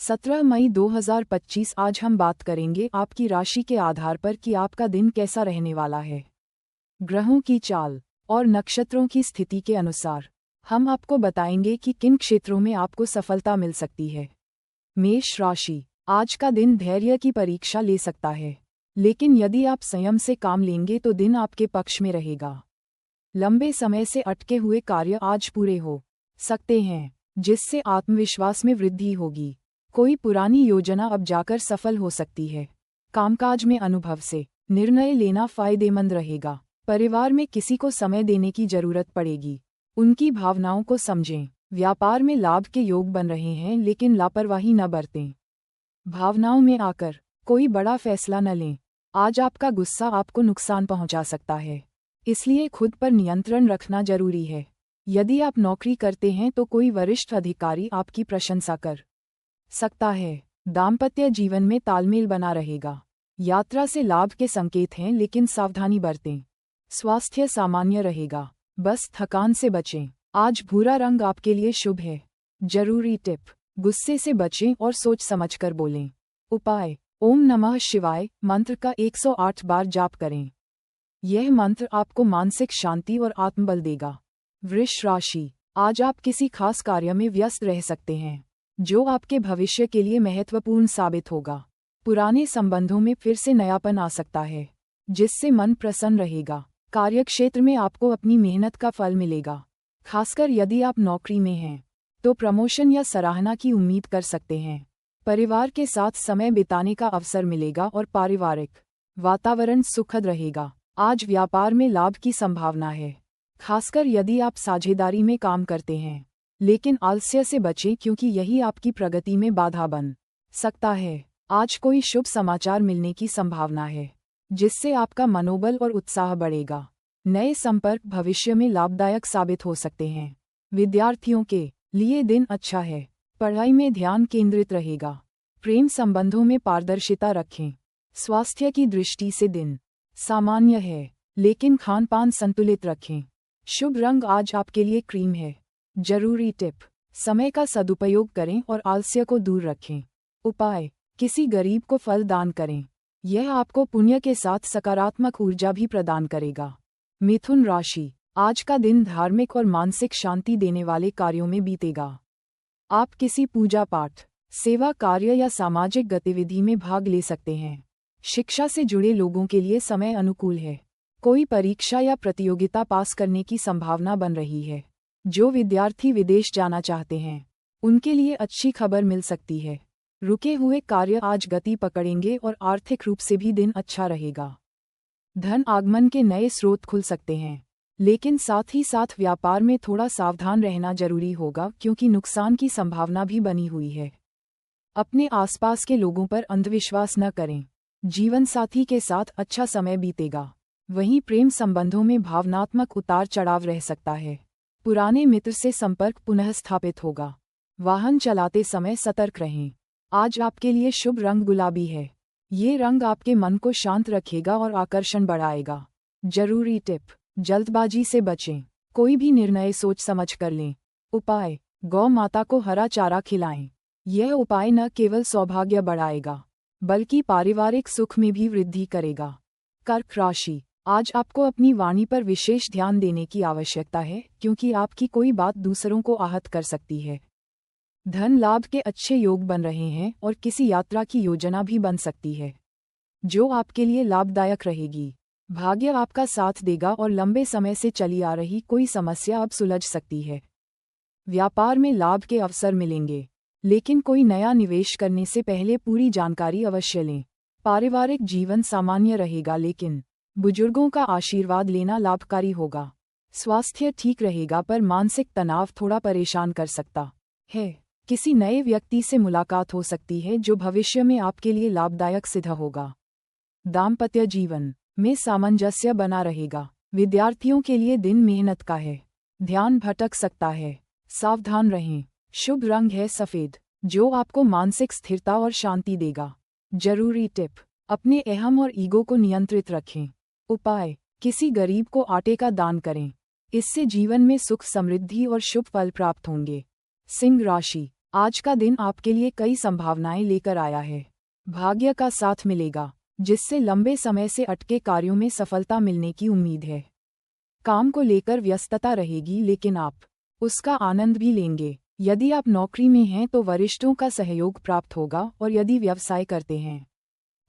17 मई 2025 आज हम बात करेंगे आपकी राशि के आधार पर कि आपका दिन कैसा रहने वाला है। ग्रहों की चाल और नक्षत्रों की स्थिति के अनुसार हम आपको बताएंगे कि किन क्षेत्रों में आपको सफलता मिल सकती है। मेष राशि, आज का दिन धैर्य की परीक्षा ले सकता है, लेकिन यदि आप संयम से काम लेंगे तो दिन आपके पक्ष में रहेगा। लंबे समय से अटके हुए कार्य आज पूरे हो सकते हैं, जिससे आत्मविश्वास में वृद्धि होगी। कोई पुरानी योजना अब जाकर सफल हो सकती है। कामकाज में अनुभव से निर्णय लेना फायदेमंद रहेगा। परिवार में किसी को समय देने की जरूरत पड़ेगी, उनकी भावनाओं को समझें। व्यापार में लाभ के योग बन रहे हैं, लेकिन लापरवाही न बरतें। भावनाओं में आकर कोई बड़ा फैसला न लें। आज आपका गुस्सा आपको नुकसान पहुंचा सकता है, इसलिए खुद पर नियंत्रण रखना जरूरी है। यदि आप नौकरी करते हैं तो कोई वरिष्ठ अधिकारी आपकी प्रशंसा कर सकता है। दाम्पत्य जीवन में तालमेल बना रहेगा। यात्रा से लाभ के संकेत हैं, लेकिन सावधानी बरतें। स्वास्थ्य सामान्य रहेगा, बस थकान से बचें। आज भूरा रंग आपके लिए शुभ है। जरूरी टिप, गुस्से से बचें और सोच समझकर बोलें। उपाय, ओम नमः शिवाय मंत्र का 108 बार जाप करें। यह मंत्र आपको मानसिक शांति और आत्मबल देगा। वृष राशि, आज आप किसी खास कार्य में व्यस्त रह सकते हैं, जो आपके भविष्य के लिए महत्वपूर्ण साबित होगा। पुराने संबंधों में फिर से नयापन आ सकता है, जिससे मन प्रसन्न रहेगा। कार्यक्षेत्र में आपको अपनी मेहनत का फल मिलेगा। खासकर यदि आप नौकरी में हैं, तो प्रमोशन या सराहना की उम्मीद कर सकते हैं। परिवार के साथ समय बिताने का अवसर मिलेगा और पारिवारिक वातावरण सुखद रहेगा। आज व्यापार में लाभ की संभावना है, खासकर यदि आप साझेदारी में काम करते हैं। लेकिन आलस्य से बचें, क्योंकि यही आपकी प्रगति में बाधा बन सकता है। आज कोई शुभ समाचार मिलने की संभावना है, जिससे आपका मनोबल और उत्साह बढ़ेगा। नए संपर्क भविष्य में लाभदायक साबित हो सकते हैं। विद्यार्थियों के लिए दिन अच्छा है, पढ़ाई में ध्यान केंद्रित रहेगा। प्रेम संबंधों में पारदर्शिता रखें। स्वास्थ्य की दृष्टि से दिन सामान्य है, लेकिन खान-पान संतुलित रखें। शुभ रंग आज आपके लिए क्रीम है। जरूरी टिप, समय का सदुपयोग करें और आलस्य को दूर रखें। उपाय, किसी गरीब को फल दान करें। यह आपको पुण्य के साथ सकारात्मक ऊर्जा भी प्रदान करेगा। मिथुन राशि, आज का दिन धार्मिक और मानसिक शांति देने वाले कार्यों में बीतेगा। आप किसी पूजा पाठ, सेवा कार्य या सामाजिक गतिविधि में भाग ले सकते हैं। शिक्षा से जुड़े लोगों के लिए समय अनुकूल है। कोई परीक्षा या प्रतियोगिता पास करने की संभावना बन रही है। जो विद्यार्थी विदेश जाना चाहते हैं, उनके लिए अच्छी खबर मिल सकती है। रुके हुए कार्य आज गति पकड़ेंगे और आर्थिक रूप से भी दिन अच्छा रहेगा। धन आगमन के नए स्रोत खुल सकते हैं, लेकिन साथ ही साथ व्यापार में थोड़ा सावधान रहना जरूरी होगा, क्योंकि नुकसान की संभावना भी बनी हुई है। अपने आसपास के लोगों पर अंधविश्वास न करें। जीवन साथी के साथ अच्छा समय बीतेगा। वहीं प्रेम संबंधों में भावनात्मक उतार चढ़ाव रह सकता है। पुराने मित्र से संपर्क पुनः स्थापित होगा। वाहन चलाते समय सतर्क रहें। आज आपके लिए शुभ रंग गुलाबी है। ये रंग आपके मन को शांत रखेगा और आकर्षण बढ़ाएगा। जरूरी टिप, जल्दबाजी से बचें। कोई भी निर्णय सोच समझ कर लें। उपाय, गौ माता को हरा चारा खिलाएं। यह उपाय न केवल सौभाग्य बढ़ाएगा, बल्कि पारिवारिक सुख में भी वृद्धि करेगा। कर्क राशि, आज आपको अपनी वाणी पर विशेष ध्यान देने की आवश्यकता है, क्योंकि आपकी कोई बात दूसरों को आहत कर सकती है। धन लाभ के अच्छे योग बन रहे हैं और किसी यात्रा की योजना भी बन सकती है, जो आपके लिए लाभदायक रहेगी। भाग्य आपका साथ देगा और लंबे समय से चली आ रही कोई समस्या अब सुलझ सकती है। व्यापार में लाभ के अवसर मिलेंगे, लेकिन कोई नया निवेश करने से पहले पूरी जानकारी अवश्य लें। पारिवारिक जीवन सामान्य रहेगा, लेकिन बुजुर्गों का आशीर्वाद लेना लाभकारी होगा। स्वास्थ्य ठीक रहेगा, पर मानसिक तनाव थोड़ा परेशान कर सकता है। किसी नए व्यक्ति से मुलाकात हो सकती है, जो भविष्य में आपके लिए लाभदायक सिद्ध होगा। दाम्पत्य जीवन में सामंजस्य बना रहेगा। विद्यार्थियों के लिए दिन मेहनत का है। ध्यान भटक सकता है, सावधान रहें। शुभ रंग है सफेद, जो आपको मानसिक स्थिरता और शांति देगा। जरूरी टिप, अपने अहम और ईगो को नियंत्रित रखें। उपाय, किसी गरीब को आटे का दान करें। इससे जीवन में सुख, समृद्धि और शुभ फल प्राप्त होंगे। सिंह राशि, आज का दिन आपके लिए कई संभावनाएं लेकर आया है। भाग्य का साथ मिलेगा, जिससे लंबे समय से अटके कार्यों में सफलता मिलने की उम्मीद है। काम को लेकर व्यस्तता रहेगी, लेकिन आप उसका आनंद भी लेंगे। यदि आप नौकरी में हैं तो वरिष्ठों का सहयोग प्राप्त होगा, और यदि व्यवसाय करते हैं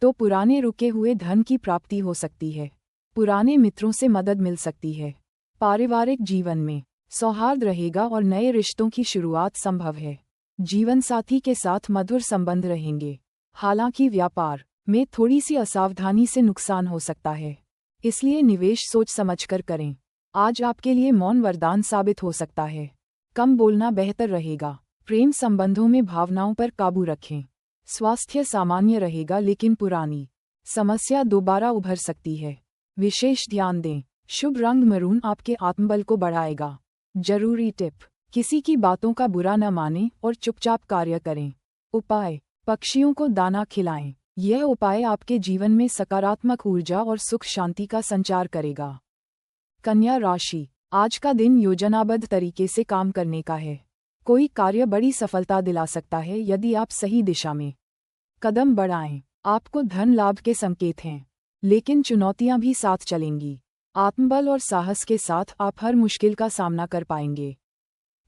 तो पुराने रुके हुए धन की प्राप्ति हो सकती है। पुराने मित्रों से मदद मिल सकती है। पारिवारिक जीवन में सौहार्द रहेगा और नए रिश्तों की शुरुआत संभव है। जीवन साथी के साथ मधुर संबंध रहेंगे। हालांकि व्यापार में थोड़ी सी असावधानी से नुकसान हो सकता है, इसलिए निवेश सोच समझकर करें। आज आपके लिए मौन वरदान साबित हो सकता है। कम बोलना बेहतर रहेगा। प्रेम संबंधों में भावनाओं पर काबू रखें। स्वास्थ्य सामान्य रहेगा, लेकिन पुरानी समस्या दोबारा उभर सकती है। विशेष ध्यान दें। शुभ रंग मरून आपके आत्मबल को बढ़ाएगा। जरूरी टिप: किसी की बातों का बुरा न मानें और चुपचाप कार्य करें। उपाय: पक्षियों को दाना खिलाएं। यह उपाय आपके जीवन में सकारात्मक ऊर्जा और सुख शांति का संचार करेगा। कन्या राशि: आज का दिन योजनाबद्ध तरीके से काम करने का है। कोई कार्य बड़ी सफलता दिला सकता है यदि आप सही दिशा में कदम बढ़ाएं। आपको धन लाभ के संकेत हैं, लेकिन चुनौतियां भी साथ चलेंगी। आत्मबल और साहस के साथ आप हर मुश्किल का सामना कर पाएंगे।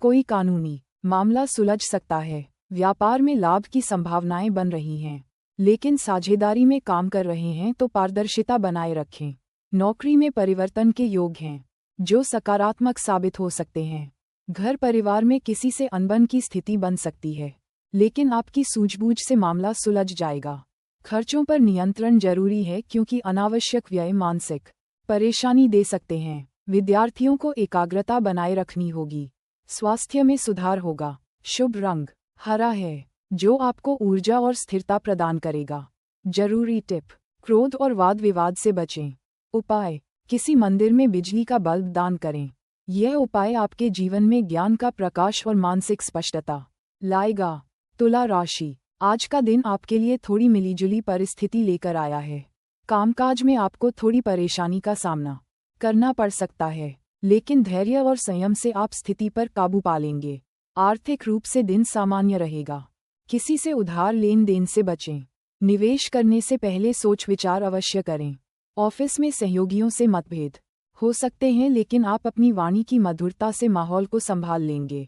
कोई कानूनी मामला सुलझ सकता है। व्यापार में लाभ की संभावनाएं बन रही हैं, लेकिन साझेदारी में काम कर रहे हैं तो पारदर्शिता बनाए रखें। नौकरी में परिवर्तन के योग हैं, जो सकारात्मक साबित हो सकते हैं। घर परिवार में किसी से अनबन की स्थिति बन सकती है, लेकिन आपकी सूझबूझ से मामला सुलझ जाएगा। खर्चों पर नियंत्रण जरूरी है, क्योंकि अनावश्यक व्यय मानसिक परेशानी दे सकते हैं। विद्यार्थियों को एकाग्रता बनाए रखनी होगी। स्वास्थ्य में सुधार होगा। शुभ रंग हरा है, जो आपको ऊर्जा और स्थिरता प्रदान करेगा। जरूरी टिप: क्रोध और वाद विवाद से बचें। उपाय: किसी मंदिर में बिजली का बल्ब दान करें। यह उपाय आपके जीवन में ज्ञान का प्रकाश और मानसिक स्पष्टता लाएगा। तुला राशि: आज का दिन आपके लिए थोड़ी मिलीजुली परिस्थिति लेकर आया है। कामकाज में आपको थोड़ी परेशानी का सामना करना पड़ सकता है, लेकिन धैर्य और संयम से आप स्थिति पर काबू पा लेंगे। आर्थिक रूप से दिन सामान्य रहेगा। किसी से उधार लेन देन से बचें। निवेश करने से पहले सोच विचार अवश्य करें। ऑफिस में सहयोगियों से मतभेद हो सकते हैं, लेकिन आप अपनी वाणी की मधुरता से माहौल को संभाल लेंगे।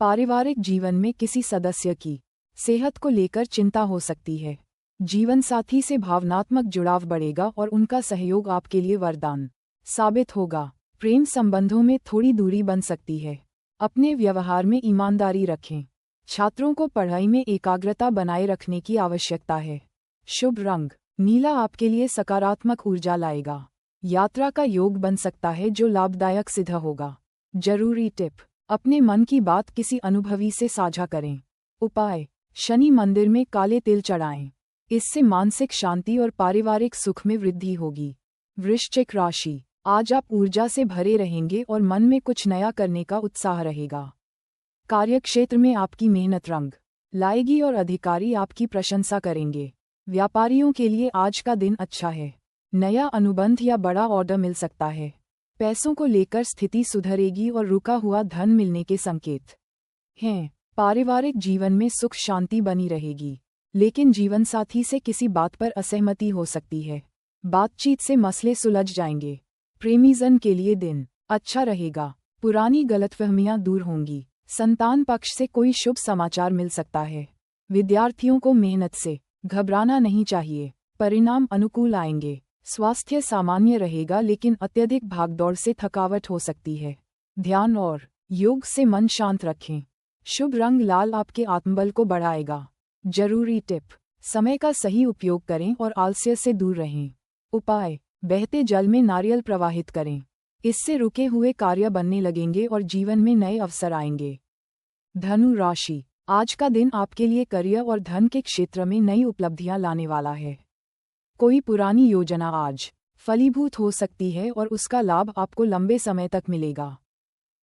पारिवारिक जीवन में किसी सदस्य की सेहत को लेकर चिंता हो सकती है। जीवन साथी से भावनात्मक जुड़ाव बढ़ेगा और उनका सहयोग आपके लिए वरदान साबित होगा। प्रेम संबंधों में थोड़ी दूरी बन सकती है। अपने व्यवहार में ईमानदारी रखें। छात्रों को पढ़ाई में एकाग्रता बनाए रखने की आवश्यकता है। शुभ रंग नीला आपके लिए सकारात्मक ऊर्जा लाएगा। यात्रा का योग बन सकता है, जो लाभदायक सिद्ध होगा। जरूरी टिप: अपने मन की बात किसी अनुभवी से साझा करें। उपाय: शनि मंदिर में काले तिल चढ़ाएं। इससे मानसिक शांति और पारिवारिक सुख में वृद्धि होगी। वृश्चिक राशि: आज आप ऊर्जा से भरे रहेंगे और मन में कुछ नया करने का उत्साह रहेगा। कार्यक्षेत्र में आपकी मेहनत रंग लाएगी और अधिकारी आपकी प्रशंसा करेंगे। व्यापारियों के लिए आज का दिन अच्छा है। नया अनुबंध या बड़ा ऑर्डर मिल सकता है। पैसों को लेकर स्थिति सुधरेगी और रुका हुआ धन मिलने के संकेत हैं। पारिवारिक जीवन में सुख शांति बनी रहेगी, लेकिन जीवनसाथी से किसी बात पर असहमति हो सकती है। बातचीत से मसले सुलझ जाएंगे। प्रेमीजन के लिए दिन अच्छा रहेगा। पुरानी गलतफहमियां दूर होंगी। संतान पक्ष से कोई शुभ समाचार मिल सकता है। विद्यार्थियों को मेहनत से घबराना नहीं चाहिए। परिणाम अनुकूल आएंगे। स्वास्थ्य सामान्य रहेगा, लेकिन अत्यधिक भागदौड़ से थकावट हो सकती है। ध्यान और योग से मन शांत रखें। शुभ रंग लाल आपके आत्मबल को बढ़ाएगा। जरूरी टिप: समय का सही उपयोग करें और आलस्य से दूर रहें। उपाय: बहते जल में नारियल प्रवाहित करें। इससे रुके हुए कार्य बनने लगेंगे और जीवन में नए अवसर आएंगे। धनु राशि: आज का दिन आपके लिए करियर और धन के क्षेत्र में नई उपलब्धियां लाने वाला है। कोई पुरानी योजना आज फलीभूत हो सकती है और उसका लाभ आपको लंबे समय तक मिलेगा।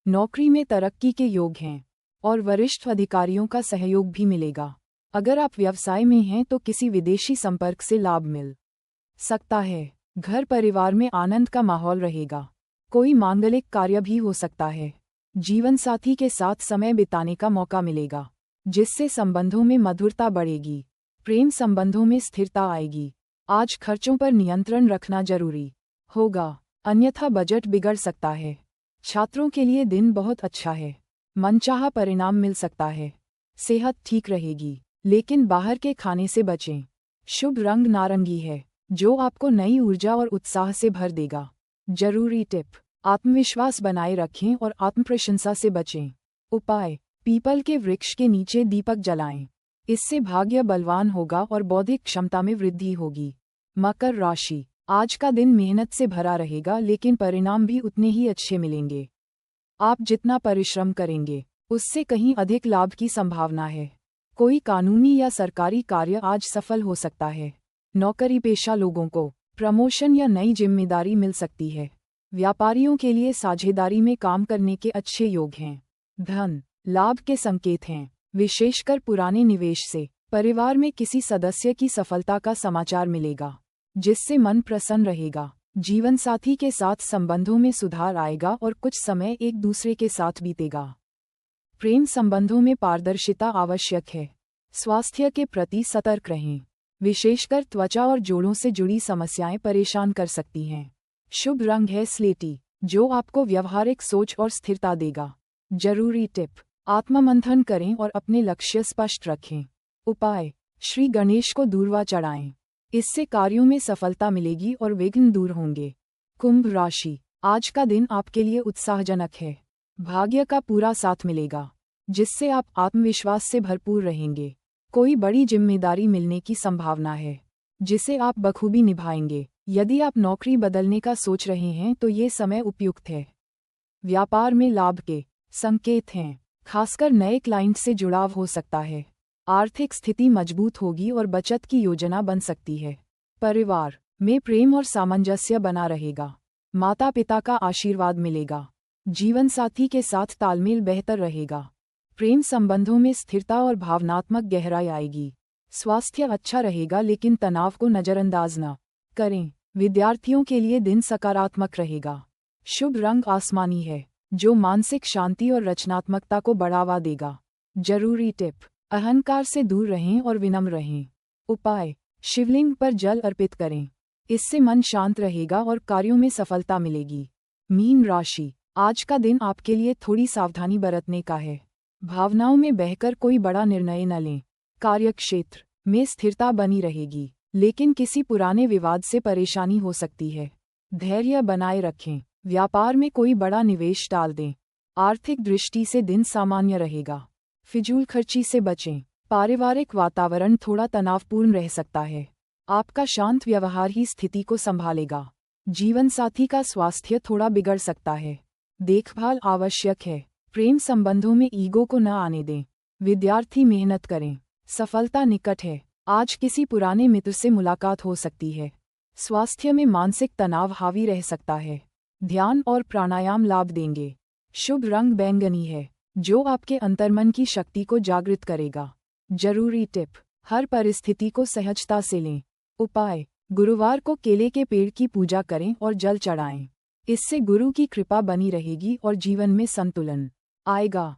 नौकरी में तरक्की के योग हैं और वरिष्ठ अधिकारियों का सहयोग भी मिलेगा। अगर आप व्यवसाय में हैं तो किसी विदेशी संपर्क से लाभ मिल सकता है। घर परिवार में आनंद का माहौल रहेगा। कोई मांगलिक कार्य भी हो सकता है। जीवनसाथी के साथ समय बिताने का मौका मिलेगा। जिससे संबंधों में मधुरता बढ़ेगी। प्रेम संबंधों में स्थिरता आएगी। आज खर्चों पर नियंत्रण रखना जरूरी होगा, अन्यथा बजट बिगड़ सकता है। छात्रों के लिए दिन बहुत अच्छा है। मनचाहा परिणाम मिल सकता है। सेहत ठीक रहेगी, लेकिन बाहर के खाने से बचें। शुभ रंग नारंगी है, जो आपको नई ऊर्जा और उत्साह से भर देगा। जरूरी टिप, आत्मविश्वास बनाए रखें और आत्मप्रशंसा से बचें। उपाय, पीपल के वृक्ष के नीचे दीपक जलाएं। इससे भाग्य बलवान होगा और बौद्धिक क्षमता में वृद्धि होगी। मकर राशि, आज का दिन मेहनत से भरा रहेगा, लेकिन परिणाम भी उतने ही अच्छे मिलेंगे। आप जितना परिश्रम करेंगे, उससे कहीं अधिक लाभ की संभावना है। कोई कानूनी या सरकारी कार्य आज सफल हो सकता है। नौकरी पेशा लोगों को प्रमोशन या नई जिम्मेदारी मिल सकती है। व्यापारियों के लिए साझेदारी में काम करने के अच्छे योग हैं। धन लाभ के संकेत हैं, विशेषकर पुराने निवेश से। परिवार में किसी सदस्य की सफलता का समाचार मिलेगा, जिससे मन प्रसन्न रहेगा। जीवन साथी के साथ संबंधों में सुधार आएगा और कुछ समय एक दूसरे के साथ बीतेगा। प्रेम संबंधों में पारदर्शिता आवश्यक है। स्वास्थ्य के प्रति सतर्क रहें, विशेषकर त्वचा और जोड़ों से जुड़ी समस्याएं परेशान कर सकती हैं। शुभ रंग है स्लेटी, जो आपको व्यवहारिक सोच और स्थिरता देगा। जरूरी टिप, आत्ममंथन करें और अपने लक्ष्य स्पष्ट रखें। उपाय, श्री गणेश को दूर्वा चढ़ाएं। इससे कार्यों में सफलता मिलेगी और विघ्न दूर होंगे। कुंभ राशि, आज का दिन आपके लिए उत्साहजनक है। भाग्य का पूरा साथ मिलेगा, जिससे आप आत्मविश्वास से भरपूर रहेंगे। कोई बड़ी जिम्मेदारी मिलने की संभावना है, जिसे आप बखूबी निभाएंगे। यदि आप नौकरी बदलने का सोच रहे हैं तो ये समय उपयुक्त है। व्यापार में लाभ के संकेत हैं, खासकर नए क्लाइंट से जुड़ाव हो सकता है। आर्थिक स्थिति मजबूत होगी और बचत की योजना बन सकती है। परिवार में प्रेम और सामंजस्य बना रहेगा। माता पिता का आशीर्वाद मिलेगा। जीवन साथी के साथ तालमेल बेहतर रहेगा। प्रेम संबंधों में स्थिरता और भावनात्मक गहराई आएगी। स्वास्थ्य अच्छा रहेगा, लेकिन तनाव को नजरअंदाज न करें। विद्यार्थियों के लिए दिन सकारात्मक रहेगा। शुभ रंग आसमानी है, जो मानसिक शांति और रचनात्मकता को बढ़ावा देगा। जरूरी टिप, अहंकार से दूर रहें और विनम्र रहें। उपाय, शिवलिंग पर जल अर्पित करें। इससे मन शांत रहेगा और कार्यों में सफलता मिलेगी। मीन राशि, आज का दिन आपके लिए थोड़ी सावधानी बरतने का है। भावनाओं में बहकर कोई बड़ा निर्णय न लें। कार्यक्षेत्र में स्थिरता बनी रहेगी, लेकिन किसी पुराने विवाद से परेशानी हो सकती है। धैर्य बनाए रखें। व्यापार में कोई बड़ा निवेश टाल दें। आर्थिक दृष्टि से दिन सामान्य रहेगा। फिजूल खर्ची से बचें। पारिवारिक वातावरण थोड़ा तनावपूर्ण रह सकता है। आपका शांत व्यवहार ही स्थिति को संभालेगा। जीवन साथी का स्वास्थ्य थोड़ा बिगड़ सकता है। देखभाल आवश्यक है। प्रेम संबंधों में ईगो को न आने दें। विद्यार्थी मेहनत करें, सफलता निकट है। आज किसी पुराने मित्र से मुलाकात हो सकती है। स्वास्थ्य में मानसिक तनाव हावी रह सकता है। ध्यान और प्राणायाम लाभ देंगे। शुभ रंग बैंगनी है, जो आपके अंतर्मन की शक्ति को जागृत करेगा। जरूरी टिप, हर परिस्थिति को सहजता से लें। उपाय, गुरुवार को केले के पेड़ की पूजा करें और जल चढ़ाएं। इससे गुरु की कृपा बनी रहेगी और जीवन में संतुलन आएगा।